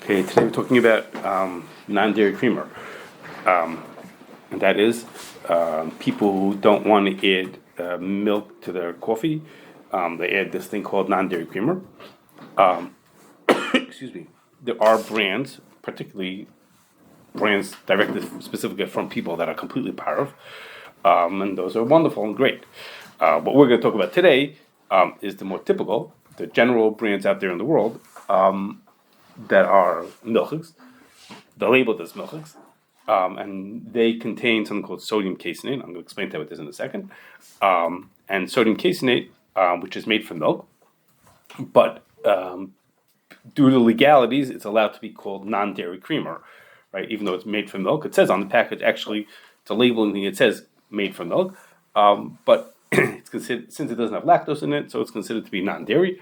Okay, today we're talking about non-dairy creamer, and that is people who don't want to add milk to their coffee. They add this thing called non-dairy creamer. Excuse me. There are brands, particularly brands directed specifically from people that are completely parv, and those are wonderful and great. What we're going to talk about today is the more typical, the general brands out there in the world. That are milchiks. They're labeled as milchiks, and they contain something called sodium caseinate. I'm going to explain to you what this in a second. And sodium caseinate, which is made from milk, but due to legalities, it's allowed to be called non-dairy creamer, right? Even though it's made from milk, it says on the package actually it's a labeling thing. It says made from milk, but it's considered, since it doesn't have lactose in it, so it's considered to be non-dairy.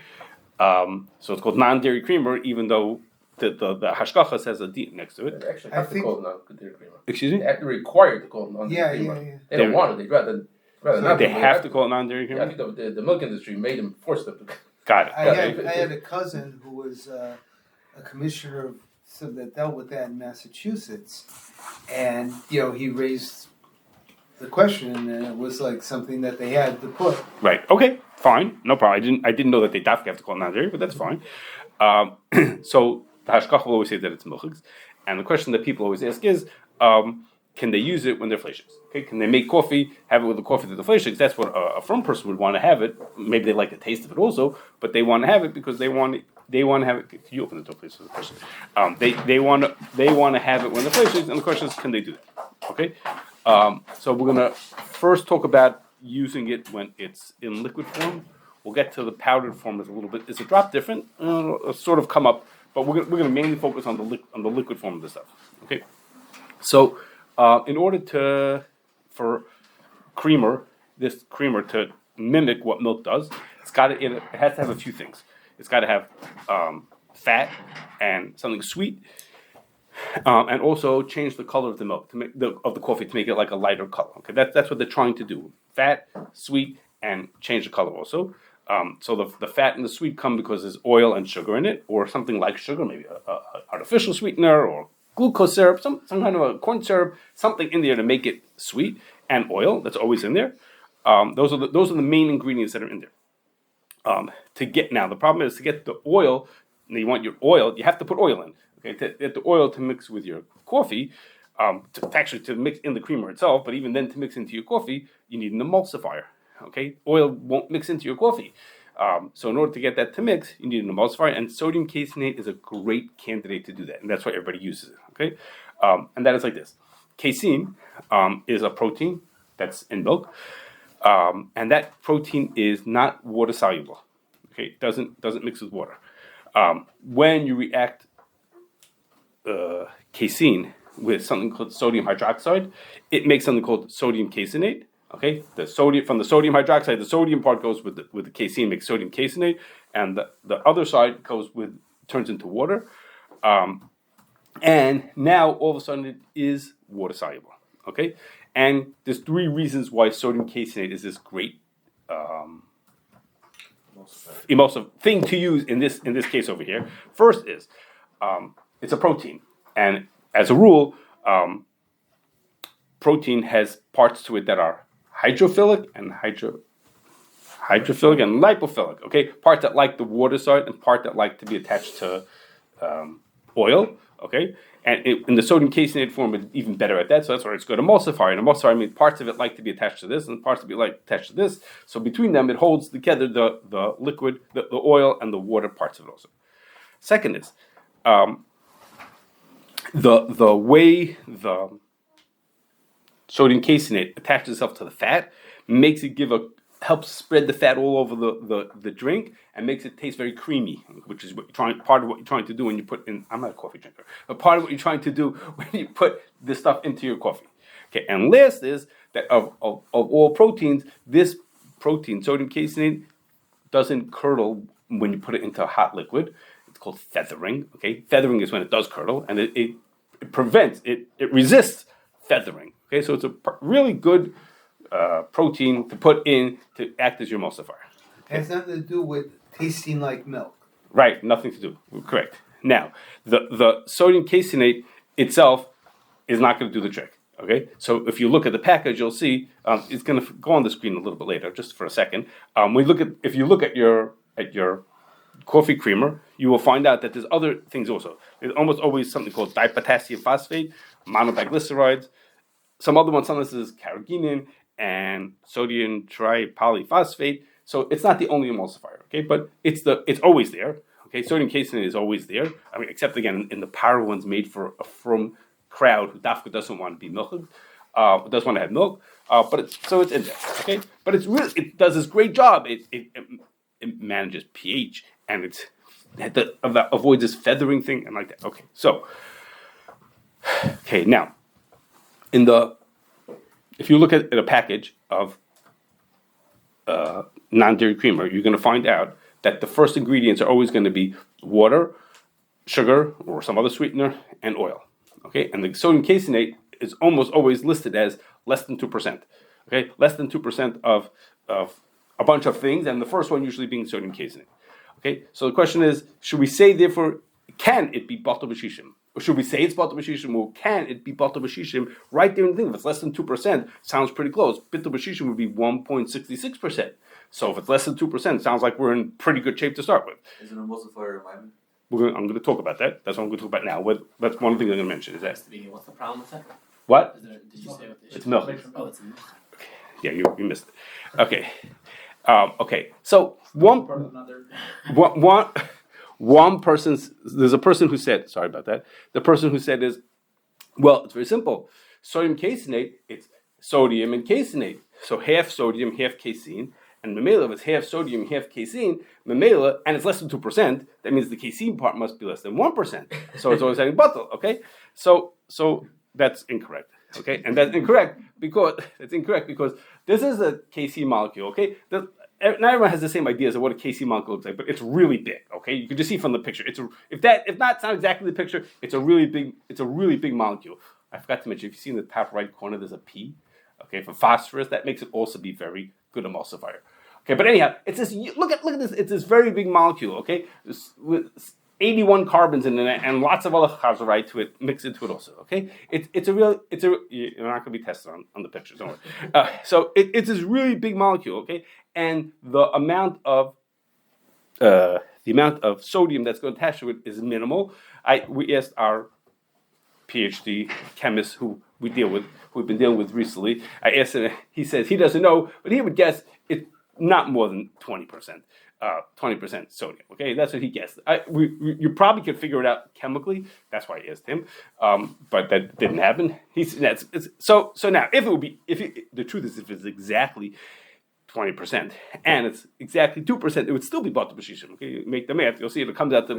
So it's called non-dairy creamer, even though the hashgacha says a D next to it. They actually have to call it non-dairy creamer. Excuse me? They have to require to call it non-dairy creamer. Yeah. They don't want it. They'd rather not. They have to call it non-dairy creamer? Yeah, I think the milk industry made them, force them to. Got it. I had a cousin who was a commissioner that dealt with that in Massachusetts, and he raised the question, and it was like something that they had to put. Right. Okay. Fine. No problem. I didn't know that they definitely have to call it non-dairy, but that's fine. So the hashgacha will always say that it's milchiks, and the question that people always ask is, can they use it when they're fleishiks? Okay. Can they make coffee, have it with the coffee to the fleishiks? That's what a firm person would want to have it. Maybe they like the taste of it also, but they want to have it because they want to have it. Can you open the door, please? For the question. They want to have it when they're fleishiks, and the question is, can they do that? Okay. So we're gonna first talk about using it when it's in liquid form. We'll get to the powdered form a little bit. It's a drop different, it'll sort of come up, but we're gonna mainly focus on the liquid form of the stuff. Okay. So in order for this creamer to mimic what milk does, it has to have a few things. It's got to have fat and something sweet. And also change the color of the milk of the coffee to make it like a lighter color. Okay, that's what they're trying to do: fat, sweet, and change the color also. So the fat and the sweet come because there's oil and sugar in it, or something like sugar, maybe a artificial sweetener or glucose syrup, some kind of a corn syrup, something in there to make it sweet, and oil that's always in there. Those are the main ingredients that are in there. The problem is to get the oil. You want your oil, you have to put oil in. Okay, to get the oil to mix with your coffee, to mix in the creamer itself, but even then to mix into your coffee, you need an emulsifier. Okay, oil won't mix into your coffee. So in order to get that to mix, you need an emulsifier, and sodium caseinate is a great candidate to do that, and that's why everybody uses it. Okay, and that is like this. Casein is a protein that's in milk, and that protein is not water soluble. Okay, it doesn't mix with water. When you react casein with something called sodium hydroxide, it makes something called sodium caseinate. Okay, the sodium from the sodium hydroxide, the sodium part goes with the casein, makes sodium caseinate, and the other side turns into water. And now all of a sudden it is water soluble. Okay, and there's three reasons why sodium caseinate is this great emulsive thing to use in this case over here. First is it's a protein, and as a rule, protein has parts to it that are hydrophilic and lipophilic. Okay, parts that like the water side and part that like to be attached to oil. Okay, and in the sodium caseinate form, it's even better at that. So that's why it's good. Emulsifier. And emulsifier means parts of it like to be attached to this, and parts of it like attached to this. So between them, it holds together the liquid, the oil, and the water parts of it also. Second is the way the sodium caseinate attaches itself to the fat makes it helps spread the fat all over the drink and makes it taste very creamy, which is part of what you're trying to do when you put in. I'm not a coffee drinker, but part of what you're trying to do when you put this stuff into your coffee. Okay, and last is that of all proteins, this protein, sodium caseinate, doesn't curdle when you put it into a hot liquid. It's called feathering. Okay, feathering is when it does curdle, and it prevents it resists feathering. Okay, so it's a really good protein to put in to act as your emulsifier. It has nothing to do with tasting like milk. Right, nothing to do. Correct. Now, the sodium caseinate itself is not going to do the trick. Okay, so if you look at the package, you'll see it's going to go on the screen a little bit later, just for a second. If you look at your coffee creamer, you will find out that there's other things also. There's almost always something called dipotassium phosphate, monodiglycerides. Some other ones, sometimes is carrageenan and sodium tripolyphosphate. So it's not the only emulsifier, okay? But it's always there. Okay, sodium caseinate is always there. I mean, except again in the power ones made for a firm crowd who dafka doesn't want to be milked, doesn't want to have milk. But it's in there, okay? But it does this great job. It manages pH and it avoids this feathering thing and like that. Okay, so now if you look at a package of non-dairy creamer, you're going to find out that the first ingredients are always going to be water, sugar, or some other sweetener, and oil. Okay, and the sodium caseinate is almost always listed as less than 2%. Okay, less than 2% of a bunch of things, and the first one usually being sodium caseinate. Okay, so the question is, should we say therefore, can it be batal b'shishim? Or should we say it's batal b'shishim, or can it be batal b'shishim? Right there in the thing, if it's less than 2%, sounds pretty close. Bitul b'shishim would be 1.66%. So if it's less than 2%, it sounds like we're in pretty good shape to start with. Is it a emulsifier alignment? I'm going to talk about that. That's what I'm going to talk about now. That's one thing I'm going to mention. Is that What's the problem with that? what? Did you say what the issue It's milk. Oh, it's milk. Yeah, you missed it. Okay. Okay. So one person's. There's a person who said. Sorry about that. The person who said is, well, it's very simple. Sodium caseinate. It's sodium and caseinate. So half sodium, half casein. And mamela, if it's half sodium, half casein, mamela, and it's less than 2%, that means the casein part must be less than 1%. So it's always having batal, okay? So that's incorrect, okay? And that's incorrect because this is a casein molecule, okay? Not everyone has the same ideas of what a casein molecule looks like, but it's really big, okay? You can just see from the picture. It's not exactly the picture, it's a really big molecule. I forgot to mention, if you see in the top right corner, there's a P, okay, for phosphorus. That makes it also be very good emulsifier. Okay, but anyhow, it's this. Look at this. It's this very big molecule. Okay, with 81 carbons in it and lots of other chazorite to it mixed into it also. Okay, you're not going to be tested on the pictures. Don't worry. So it's this really big molecule. Okay, and the amount of sodium that's going to attach to it is minimal. We asked our PhD chemist who we've been dealing with recently. I asked him, he says he doesn't know, but he would guess it's not more than 20%. 20% sodium. Okay, that's what he guessed. You probably could figure it out chemically. That's why I asked him, but that didn't happen. So now the truth is, if it's exactly 20% and it's exactly 2%, it would still be batal b'shishim. Okay, you make the math, you'll see it comes out to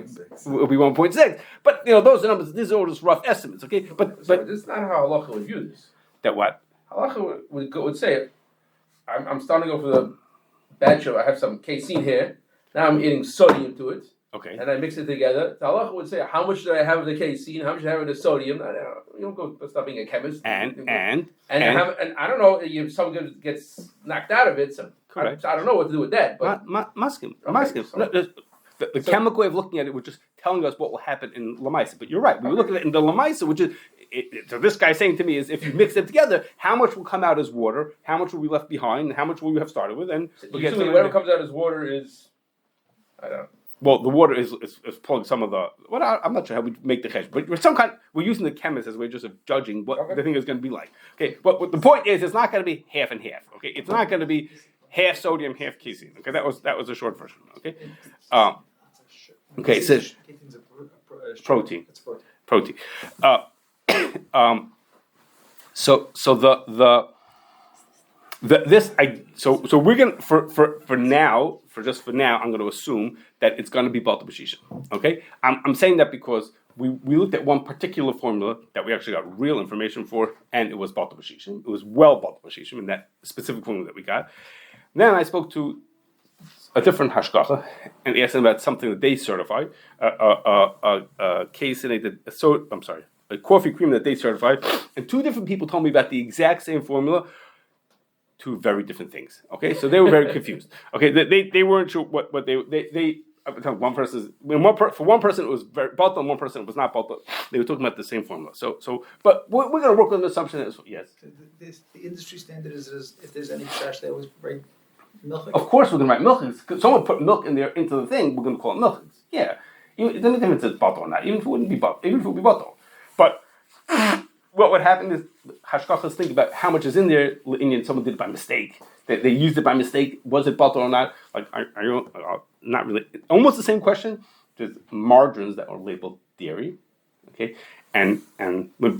will be 1.6. But those are numbers. These are all just rough estimates. Okay, but this is not how halacha would view this. That what? Halacha would say, I'm starting to go for the batch of, I have some casein here. Now I'm adding sodium to it. Okay. And I mix it together. The halacha would say, how much do I have of the casein? How much do I have of the sodium? You don't go stop being a chemist. And I don't know if someone gets knocked out of it. So correct. I don't know what to do with that. But Muskim. Okay, The chemical way of looking at it was just telling us what will happen in Lamaisa. But you're right. We look at it in the Lamaisa, which is, so this guy saying to me is, if you mix them together, how much will come out as water? How much will be left behind? And how much will you have started with? And whatever comes out as water is, I don't know. Well, the water is pulling some of the. I'm not sure how we make the chesh, but we're using the chemist as a way just of judging what the thing is going to be like. Okay, but the point is, it's not going to be half and half. Okay, it's not going to be half sodium, half casein. Okay, that was a short version. Okay, okay, it says protein. It's protein. So we're gonna for now, I'm gonna assume that it's gonna be batal b'shishim. Okay, I'm saying that because we looked at one particular formula that we actually got real information for, and it was batal b'shishim. It was well batal b'shishim in that specific formula that we got. Then I spoke to a different hashgacha and asked them about something that they certified, a coffee cream that they certified, and two different people told me about the exact same formula. Two very different things. Okay, so they were very confused. Okay, they weren't sure what they one person for one person it was very Bitul, and one person it was not Bitul. They were talking about the same formula. But we're going to work on the assumption that yes. The industry standard is if there's any trash, they always bring milk. Of course, we're going to write milchigs. Because someone put milk in there into the thing, we're going to call it milchigs. Yeah, it doesn't matter if it's Bitul or not. Even if it wouldn't be Bitul, even if it would be Bitul. But what would happen is hashkachas think about how much is in there. Someone did it by mistake. They used it by mistake. Was it Bitul or not? Like, are you not really? Almost the same question. There's margarines that are labeled dairy. Okay, and when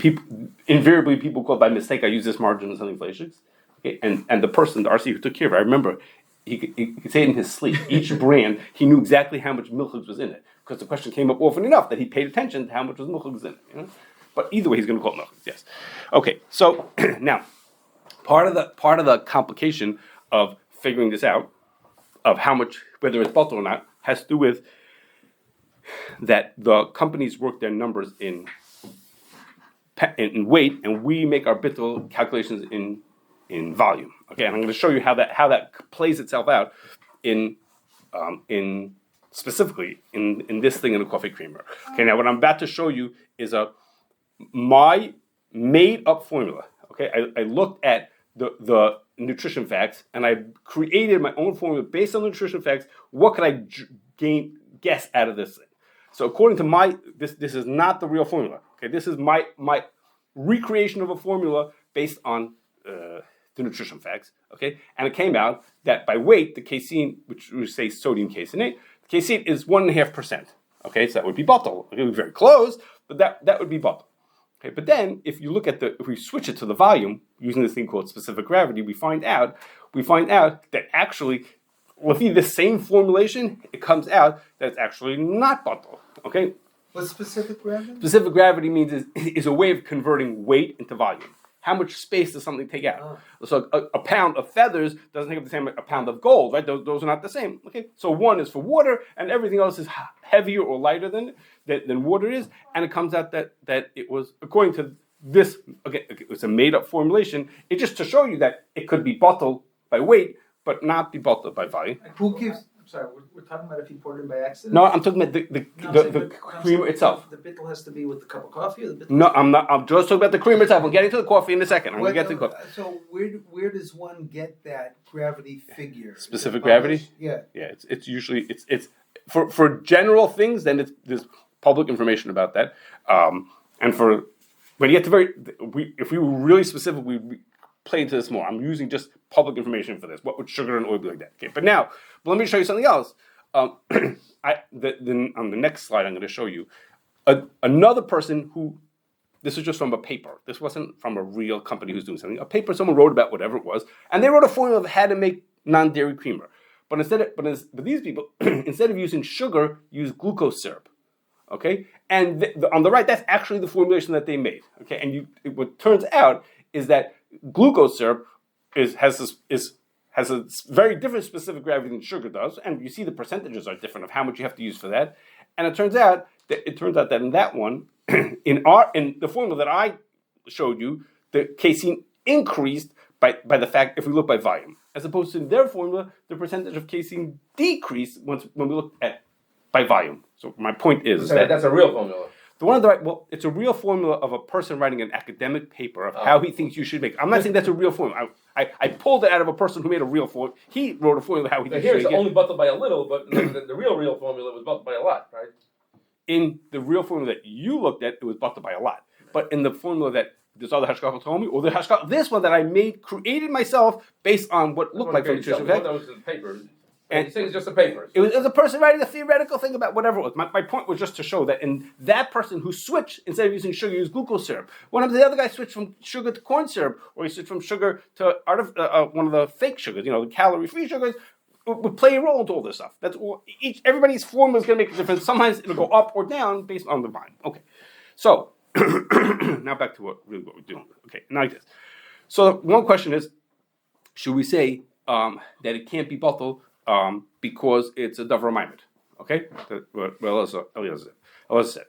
invariably people call by mistake, I use this margarine in something fleishigs. Okay, and the person, the RC who took care of it, I remember he could say it in his sleep. Each brand, he knew exactly how much milchigs was in it because the question came up often enough that he paid attention to how much was milchigs in it. You know? But either way, he's going to call it milchigs. Yes. Okay. So now, part of the complication of figuring this out, of how much, whether it's Bitul or not, has to do with that the companies work their numbers in weight, and we make our Bitul calculations in volume. Okay, and I'm going to show you how that plays itself out in specifically in this thing in a coffee creamer. Okay, now what I'm about to show you is my made up formula. Okay, I looked at the nutrition facts and I created my own formula based on the nutrition facts. What could I guess out of this thing? So according to this is not the real formula. Okay, this is my recreation of a formula based on the nutrition facts. Okay, and it came out that by weight, the casein, which we say sodium caseinate, the casein is 1.5%. Okay, so that would be Bitul. It would be very close, but that would be Bitul. Okay, but then if we switch it to the volume using this thing called specific gravity, we find out that actually, with the same formulation, it comes out that it's actually not Bitul. Okay. What's specific gravity? Specific gravity means is a way of converting weight into volume. How much space does something take out? Oh. So a pound of feathers doesn't take up the same a pound of gold, right? Those are not the same. Okay, so one is for water, and everything else is heavier or lighter than water is, and it comes out that it was according to this. Okay, it was a made up formulation. It's just to show you that it could be Bitul by weight, but not be Bitul by volume. Who gives? I'm sorry, we're talking about if you poured it in by accident? No, I'm talking about the creamer itself. The Bitul has to be with the cup of coffee? Or the Bitul no, I'm not. I'm just talking about the creamer itself. I'm getting to the coffee in a second. I'm going to get to the coffee. So where does one get that gravity figure? Specific gravity? Yeah. Yeah, it's usually it's for general things, then there's public information about that. And for when you get to if we were really specific, we play into this more. I'm using just public information for this. What would sugar and oil be like that? Okay, but let me show you something else. On the next slide, I'm going to show you another person who. This is just from a paper. This wasn't from a real company who's doing something. A paper someone wrote about whatever it was, and they wrote a formula of how to make non-dairy creamer. But these people instead of using sugar, use glucose syrup. Okay, and on the right, that's actually the that they made. Okay, and what turns out is that glucose syrup has a very different specific gravity than sugar does, and you see the percentages are different of how much you have to use for that. And it turns out that in that one, in the formula that I showed you, the casein increased by the fact if we look by volume, as opposed to in their formula, the percentage of casein decreased when we look at by volume. So my point is that's a real formula. The one on the right, well, it's a real formula of a person writing an academic paper of how he thinks you should make. I'm not saying that's a real formula. I pulled it out of a person who made a real formula. He wrote a formula how he thinks you should make it. Here it's only Bitul by a little, but the real formula was Bitul by a lot, right? In the real formula that you looked at, it was Bitul by a lot. But in the formula that this other hashkafa told me, or the hashkafa, this one that I created myself based on what looked like from nutrition facts. That was in the paper. And you say it's just a paper. It was a person writing a theoretical thing about whatever it was. My point was just to show that in that person who switched, instead of using sugar, used glucose syrup. One of the other guys switched from sugar to corn syrup, or he switched from sugar to one of the fake sugars, the calorie-free sugars, would play a role into all this stuff. That's all. Everybody's formula is going to make a difference. Sometimes it'll go up or down based on the volume. Okay, so now back to what we're doing. Okay, now like this. So one question is, should we say that it can't be Bitul because it's a davar maimed? Okay, well, as Eliezer said.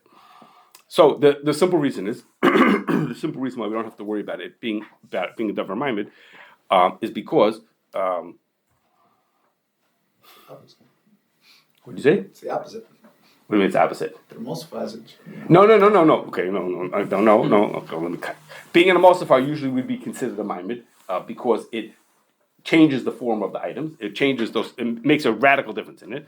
So the simple reason is the simple reason why we don't have to worry about it being a davar maimed is because What did you say? It's the opposite. What do you mean it's opposite? It emulsifies it. No. Okay, no. I don't know. No. Okay, let me cut. Being an emulsifier usually would be considered a mimid because it changes the form of the items. It changes those. It makes a radical difference in it.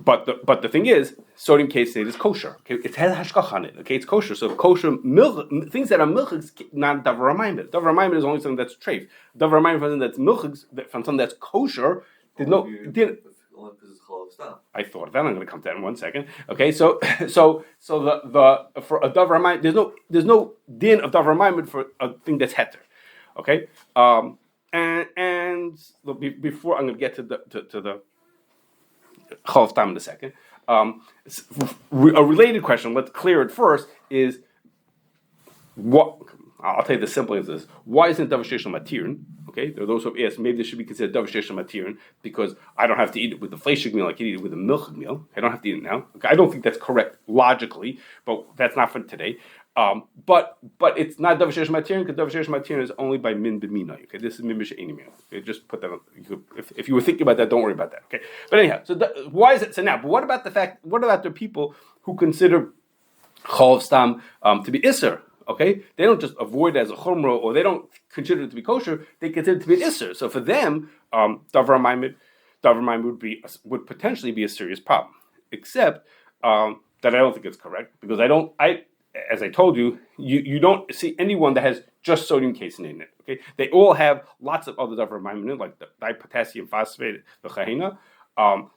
But the thing is, sodium caseinate is kosher. Okay, it has hashkach on it. Okay, it's kosher. So kosher milk, things that are milchigs, not davar mimid. Davar mimid is only something that's treif. Davar mimid from something that's milchigs, from something that's kosher. There's no. I thought that I'm going to come to that in 1 second. Okay, so the for a davar mimid, there's no din of davar mimid for a thing that's heter. Okay, and before I'm going to get to the Chalv time in a second. A related question, let's clear it first, is what, I'll tell you the simple answer is, why isn't Davar Sheish Matirin? Okay, there are those who have asked, maybe this should be considered Davar Sheish Matirin because I don't have to eat it with the fleshig meal, I can eat it with a milchig meal. I don't have to eat it now. Okay, I don't think that's correct logically, but that's not for today. But it's not Davar Sheish Matirin because Davar Sheish Matirin is only by min b'minai. Okay, this is min b'she'eni min. Okay, just put that on. If you were thinking about that, don't worry about that. Okay, but anyhow, so why is it so now? But what about the fact? What about the people who consider chol stam to be isser? Okay, they don't just avoid it as a chumrah, or they don't consider it to be kosher. They consider it to be an isser. So for them, davar mimid would potentially be a serious problem. Except that I don't think it's correct because as I told you, you don't see anyone that has just sodium caseinate in it. Okay, they all have lots of other davar mimid, like the dipotassium phosphate, the chahina.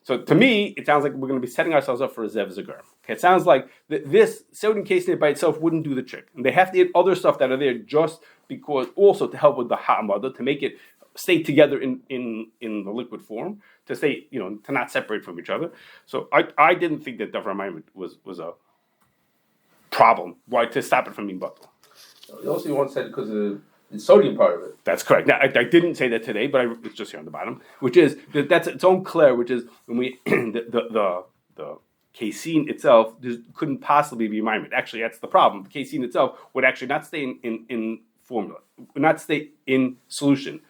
So to me, it sounds like we're going to be setting ourselves up for a zev zagar. Okay, it sounds like this sodium caseinate by itself wouldn't do the trick, and they have to eat other stuff that are there just because, also to help with the ha'amada, to make it stay together in the liquid form, to stay, to not separate from each other. So I didn't think that davar mimid was a problem. Why to stop it from being batal? You also once said because of the sodium part of it. That's correct. Now I didn't say that today, but it's just here on the bottom, which is that's its own clear. Which is when we the casein itself couldn't possibly be mimid. Actually, that's the problem. The casein itself would actually not stay in formula, would not stay in solution.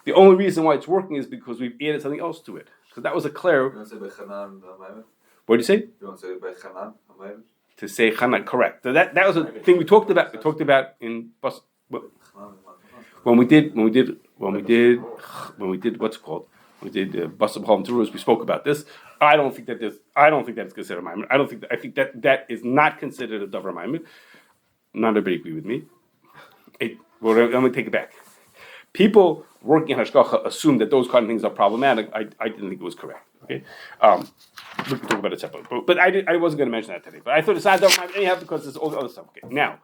The only reason why it's working is because we've added something else to it. Because that was a clear. What did you say? You want to say by Chanan? To say Chana, correct. So that was a thing we talked about. We talked about in when we did what's it called? We did Basab Hal Turus. We spoke about this. I don't think that it's considered a maimed. I think that is not considered a davar maimed. Not everybody agree with me. Let me take it back. People working in hashgacha assume that those kind of things are problematic. I didn't think it was correct. Okay, we can talk about it separately. But I wasn't going to mention that today. But I thought it's not davar maimed anyhow because there's all the other stuff. Okay, now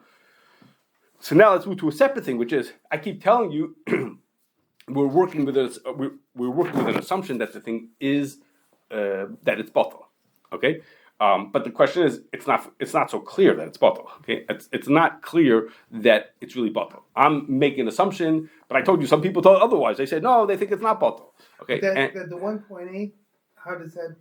let's move to a separate thing, which is I keep telling you we're working with an assumption that the thing is that it's batal. Okay. But the question is, it's not so clear that it's batal. Okay, it's not clear that it's really batal. I'm making an assumption, but I told you some people thought otherwise. They said no, they think it's not batal. Okay, the 1.8. How does that?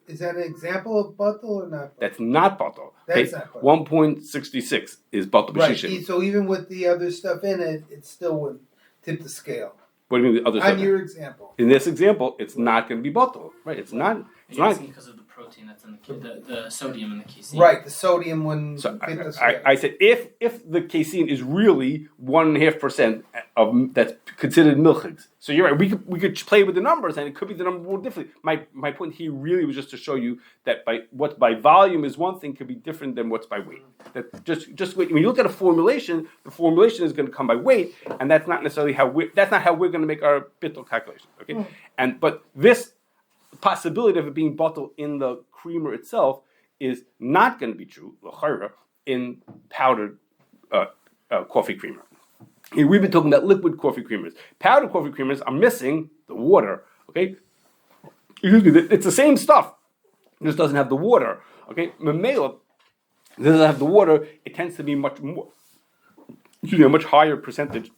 Is that an example of batal or not? That's not batal. That's not batal. 1.66 is batal b'shishim. Right. So even with the other stuff in it, it still would tip the scale. What do you mean the other stuff? On your example. In this example, it's not going to be batal. Right? It's not. It's not because of the protein that's in the sodium in the casein. Right, the sodium wouldn't so fit the scale. I said if the casein is really 1.5% of that's considered milchigs. So you're right. We could play with the numbers, and it could be the number more differently. My point here really was just to show you that what's by volume is one thing could be different than what's by weight. That just wait. When you look at a formulation, the formulation is going to come by weight, and that's not necessarily how we're going to make our Bitul calculation. Okay, but this possibility of it being bottled in the creamer itself is not going to be true, in powdered coffee creamer. Here we've been talking about liquid coffee creamers. Powdered coffee creamers are missing the water. Okay, it's the same stuff. It just doesn't have the water. Okay, Mamela doesn't have the water. It tends to be much more, a much higher percentage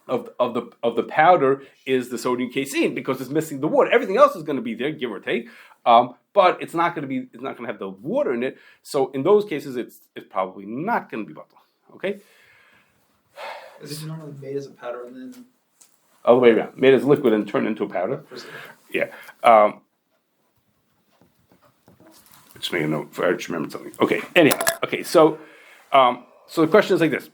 of the powder is the sodium casein because it's missing the water. Everything else is going to be there, give or take, but it's not going to have the water in it. So in those cases, it's probably not going to be bottled. Okay. Is it normally made as a powder and then all the way around, made as liquid and turned into a powder? Yeah. Just make a note. I just remembered something. Okay. Anyhow. Okay. So the question is like this.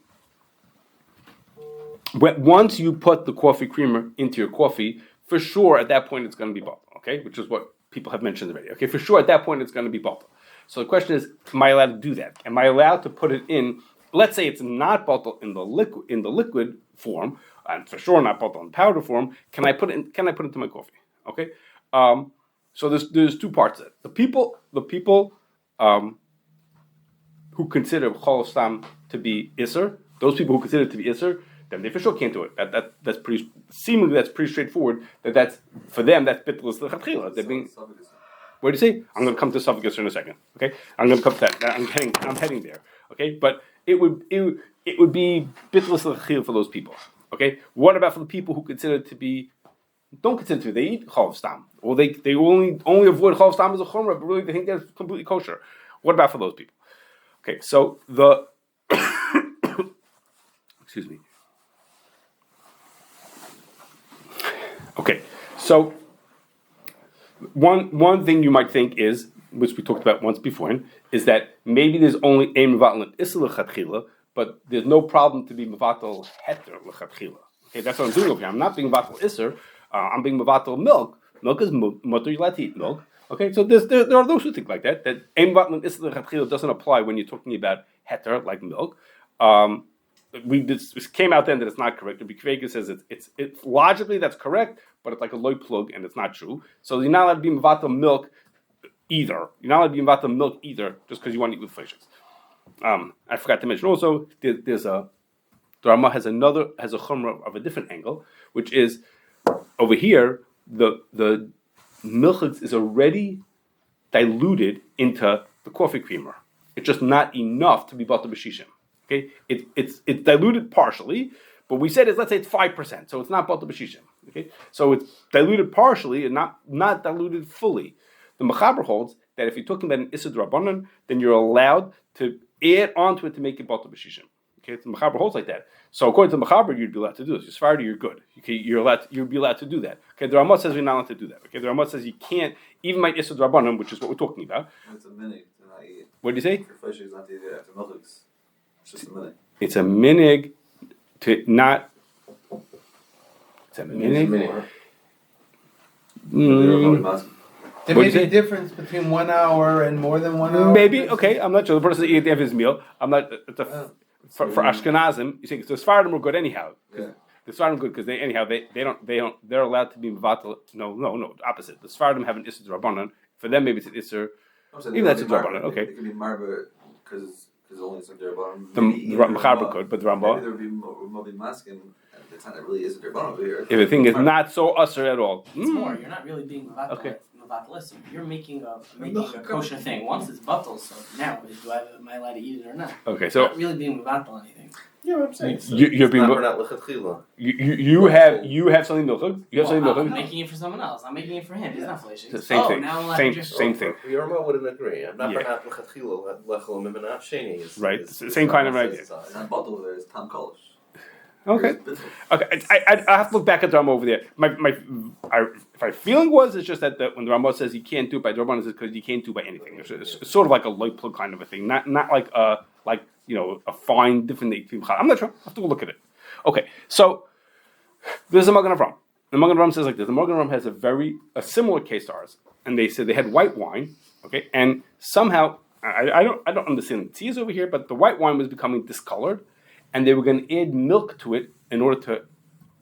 Once you put the coffee creamer into your coffee, for sure at that point it's going to be bottled. Okay, which is what people have mentioned already. Okay, for sure at that point it's going to be bottled. So the question is, am I allowed to do that? Am I allowed to put it in? Let's say it's not bottled in the liquid form, and for sure not bottled in powder form. Can I put it into my coffee? Okay. So there's two parts of it. The people who consider chol stam to be iser, those people who consider it to be iser, then they for sure can't do it. That's pretty straightforward. That's for them. That's bitul l'chatchila. They're being. What do you say? I'm going to come to suffix in a second. Okay, I'm going to come to that. I'm heading there. Okay, but it would be bitul l'chatchila for those people. Okay, what about for the people who consider it to be? Don't consider it to be. They eat chol stam, or they only avoid chol stam as a chumrah, but really they think that's completely kosher. What about for those people? Okay, so the excuse me. Okay, so one thing you might think is, which we talked about once before, is that maybe there's only a mevatel and isser l'chatchila, but there's no problem to be mevatel heter l'chatchila. Okay, that's what I'm doing over here. I'm not being mevatel isser. I'm being mevatel milk. Milk is mutter, you're allowed to eat milk. Okay, so there are those who think like that. That a mevatel and isser l'chatchila doesn't apply when you're talking about heter like milk. This came out then that it's not correct. Rabbi Kvega says it's logically that's correct, but it's like a loy plug and it's not true. So you're not allowed to be mevatel milk either. You're not allowed to be mevatel milk either just because you want to eat with fishes. I forgot to mention also the Rama has a chumrah of a different angle, which is over here the milk is already diluted into the coffee creamer. It's just not enough to be batel b'shishim. Okay, it's diluted partially, but we said let's say it's 5%, so it's not batel b'shishim. Okay, so it's diluted partially and not diluted fully. The Mechaber holds that if you're talking about an Issa D'Rabbanan, then you're allowed to add onto it to make it batel b'shishim. Okay, the Mechaber holds like that. So according to the Mechaber, you'd be allowed to do this. You're Sephardi, you're good. Okay, you'd be allowed to do that. Okay, the Ramah says you're not allowed to do that. Okay, the Ramah says you can't even by Issa D'Rabbanan, which is what we're talking about. It's a minig to not eat. What do you say? For fish is not to eat after milchiks. It's just a minig. It's a minig to not. It's a minig. There may be a difference between 1 hour and more than 1 hour. Maybe, okay, I'm not sure. The person eat at the end of his meal. I'm not. For Ashkenazim, you think the Sfardim are good anyhow. Yeah. The Sfardim are good because they're allowed to be mevatel. No, opposite. The Sfardim have an Isser D'Rabbanan. For them, maybe it's an Isser. Even that's a D'Rabbanan. Okay. It could be marba because only it's a D'Rabbanan. The Mechaber could, but the Rambam. Maybe there would be Mobi Maskin, and it's not really is a D'Rabbanan over here. If the thing is not so usher at all. It's more. You're not really being mevatel. Okay. Listen, you're making a kosher thing. Once it's batel, so now am I allowed to eat it or not? Okay, so not really being mevatel anything. Yeah, what I'm saying. You're being. You have something milchug. You have something milchug. I'm making it for someone else. I'm making it for him. He's not flashing. Same thing. Now I'm allowed to drink. Same thing. Yorma wouldn't agree. I'm not right. Same kind of idea. It's not bottle. There's Tom Kolish. Okay. I have to look back at the Rambam over there. My feeling was it's just that when the Rambam says he can't do it by D'Rabbanan, it's because he can't do it by anything. It's sort of like a light plug kind of a thing, not like a fine different thing. I'm not sure. I have to look at it. Okay, so there's a Magen Avraham. The Magen Avraham says like this. The Magen Avraham has a similar case to ours, and they said they had white wine. Okay, and somehow I don't understand the tea is over here, but the white wine was becoming discolored. And they were going to add milk to it in order to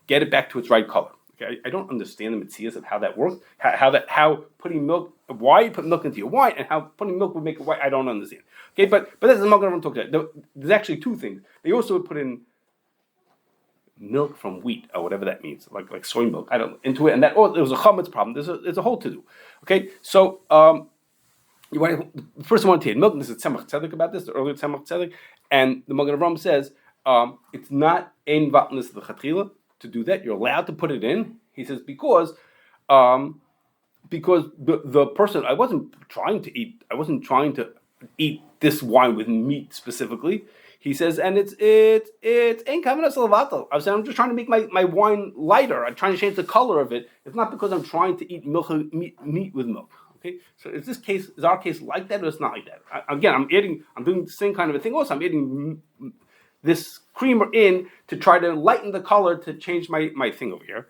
get it back to its right color. Okay, I don't understand the mitzias of how that works. How putting milk, why you put milk into your wine, and how putting milk would make it white. I don't understand. Okay, but that's the Magen Avraham talked about. There's actually two things. They also would put in milk from wheat or whatever that means, like soy milk. Into it, and that there was a chametz problem. There's a whole to do. Okay, so the person wanted to add milk. And this is Tzemach Tzedek about this. The earlier Tzemach Tzedek, and the Magen Avraham says. It's not ein vatnus l'chatchila to do that. You're allowed to put it in. He says because the person I wasn't trying to eat this wine with meat specifically. He says, and it's ein kavanas l'vatel. I said I'm just trying to make my wine lighter. I'm trying to change the color of it. It's not because I'm trying to eat meat with milk. Okay, so is our case like that or it's not like that? I'm doing the same kind of a thing. Also, I'm adding this creamer in to try to lighten the color to change my thing over here.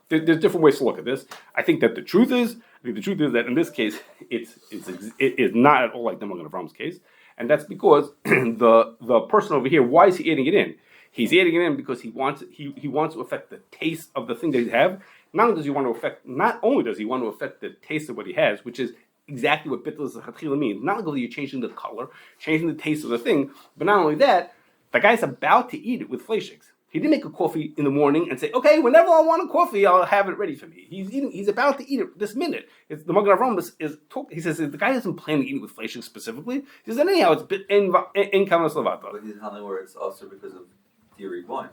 There's different ways to look at this. I think that the truth is that in this case, it is not at all like the Magen Avram's case, and that's because the person over here, why is he adding it in? He's adding it in because he wants to affect the taste of the thing that he have. Not only does he want to affect the taste of what he has, which is exactly what Bitul Zachatchila means. Not only are you changing the color, changing the taste of the thing, but not only that, the guy's about to eat it with fleishiks. He didn't make a coffee in the morning and say, okay, whenever I want a coffee, I'll have it ready for me. He's about to eat it this minute. The Magen Avram he says the guy doesn't plan to eat it with fleishiks specifically. He says, anyhow, it's in Kamanas Levata. But he's telling where it's also because of dairy wine.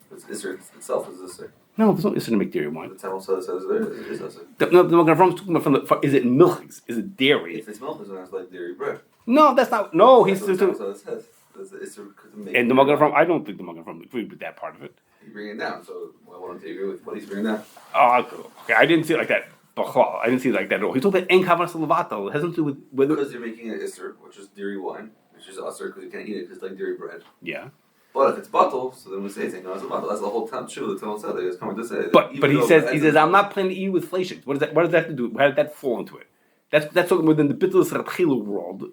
Because Isser itself is Isser. No, there's no Isser to make dairy wine. The Talmud says there it is Isser. The Magen Avram is talking about is it milchigs? Is it dairy? If it's milk, then it's like dairy bread. No, that's not. No, That's he's what the Talmud says. And the Magen Avram, I don't think the Magen Avram agreed with that part of it. You bring it down, so I want to agree with what he's bringing down. Oh, okay. I didn't see it like that. I didn't see it like that at all. He's talking about En Kavanas Levato. It has nothing to do with whether. Because you're making it Isser, which is dairy wine, which is Isser because you can't eat it because it's like dairy bread. Yeah. But if it's Bitul, so then we say it's a Bitul. That's the whole time. True, the Talmud said it. It's coming to say. But he says I'm not planning to eat with fleishiks. What does that have to do? How did that fall into it? That's talking within the Bitul Zachatchila world.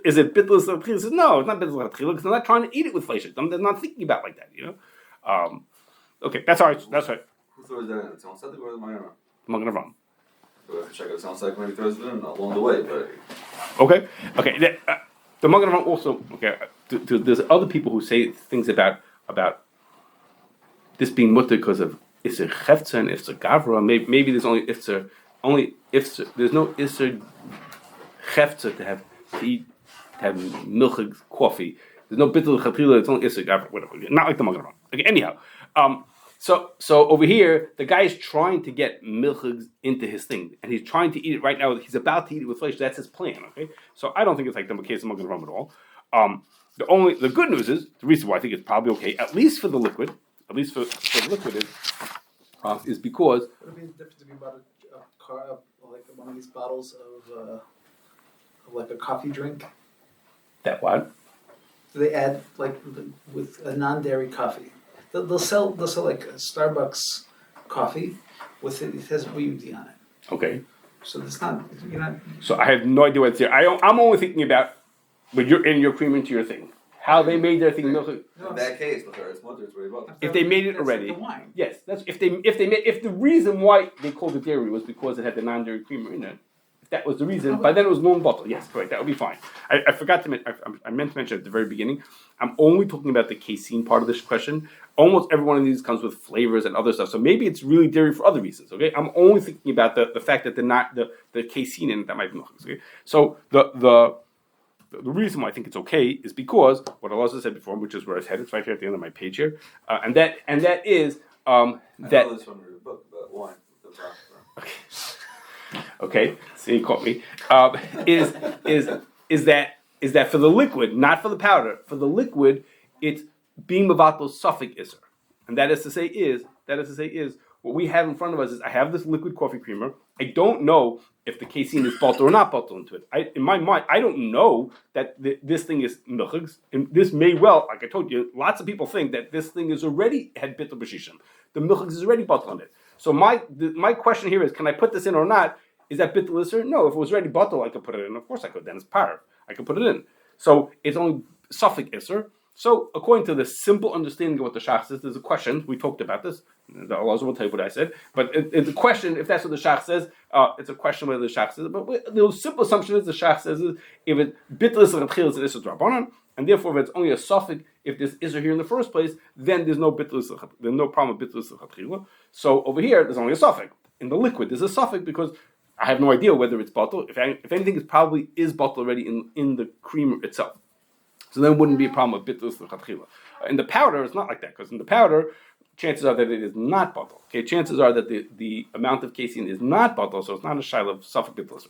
Is it Bitul Zachatchila? He says no, it's not Bitul Zachatchila because I'm not trying to eat it with fleishiks. I'm not thinking about it like that. Okay, that's all right. That's right. Who throws that in? The Talmud said it or the Magen Avram? Magen Avram. So we have to check out. It sounds like maybe throws it in along the way, but. Okay. The Magen Avram also. Okay. There's other people who say things about this being mutter because of Isser Chefza and Isser Gavra. Maybe there's only Isser. There's no Isser Chefza to have milchig coffee. There's no Bitul Zachatchila. It's only Isser Gavra. Whatever. Not like the Magen Avram. Okay. Anyhow. So over here, the guy is trying to get milchigs into his thing, and he's trying to eat it right now. He's about to eat it with flesh. That's his plan. Okay. So I don't think it's like the case of Magen Avram at all. The good news is the reason why I think it's probably okay, at least for the liquid, is because. What would be the difference if you bought like one of these bottles of like a coffee drink? That what? Do they add like with a non-dairy coffee? They'll sell like a Starbucks coffee with it has weed on it. Okay. So it's not you're not. So I have no idea what it's there. I'm only thinking about when you're in your cream into your thing. How they made their thing. In that case, it's mutter. It's very well. If they made it already, the wine. Yes. That's if the reason why they called it dairy was because it had the non-dairy creamer in it. If that was the reason, by then it was long bottle. Yes, correct. That would be fine. I forgot to mention. I meant to mention at the very beginning. I'm only talking about the casein part of this question. Almost every one of these comes with flavors and other stuff. So maybe it's really dairy for other reasons. Okay. I'm only thinking about the fact that they're not the casein in it that might be milchigs. Okay. So the reason why I think it's okay is because what Allah said before, which is where I was headed. It's right here at the end of my page here, and that is that. I know this from your book about wine. Okay. Okay, so you caught me. Is that for the liquid, not for the powder? For the liquid, it's being mevatel suffix iser, and that is to say what we have in front of us is I have this liquid coffee creamer. I don't know if the casein is bottle or not bottle into it. In my mind, I don't know that this thing is milchigs, and this may well, like I told you, lots of people think that this thing is already had bitul b'shishim. The milchigs is already bottle in it. So my question here is, can I put this in or not? Is that bitul iser? No, if it was already bottle, I could put it in. Of course I could. Then it's par. I could put it in. So it's only suffix iser. So according to the simple understanding of what the shach says, there's a question. We talked about this. The Allah will tell you what I said. But it's a question. If that's what the shach says, it's a question whether the shach says. But the simple assumption is the shach says is if it bitul iser atchil is an iser drabanan, and therefore if it's only a suffix, if this iser here in the first place, then there's no bitul iser. There's no problem with bitul iser atchil. So over here, there's only a suffix. In the liquid, there's a suffix because I have no idea whether it's bottle. If anything, it probably is bottle already in the creamer itself. So then it wouldn't be a problem with bitul lechatchila. In the powder, it's not like that because in the powder, chances are that it is not bottle. Okay, chances are that the amount of casein is not bottle, so it's not a shaila of suffix bitul.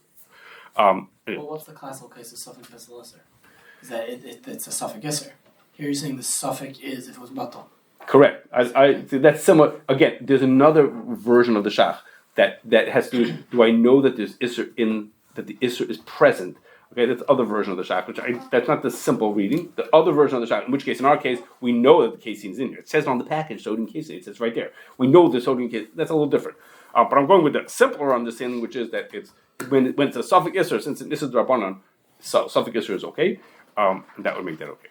Well, what's the classical case of suffix bitul iser? Is that it's a suffix iser? Here you're saying the suffix is if it was bottle. Correct. I that's similar. Again, there's another version of the shach. that has to do I know that there's Isser that the Isser is present. Okay, that's the other version of the shach, that's not the simple reading. The other version of the shach, in which case, in our case, we know that the casein is in here. It says on the package, sodium casein. It says right there. We know the sodium casein. That's a little different. But I'm going with the simpler understanding, which is that it's when it's a suffix Isser, since this is Rabbanan, so suffix Isser is okay. That would make that okay.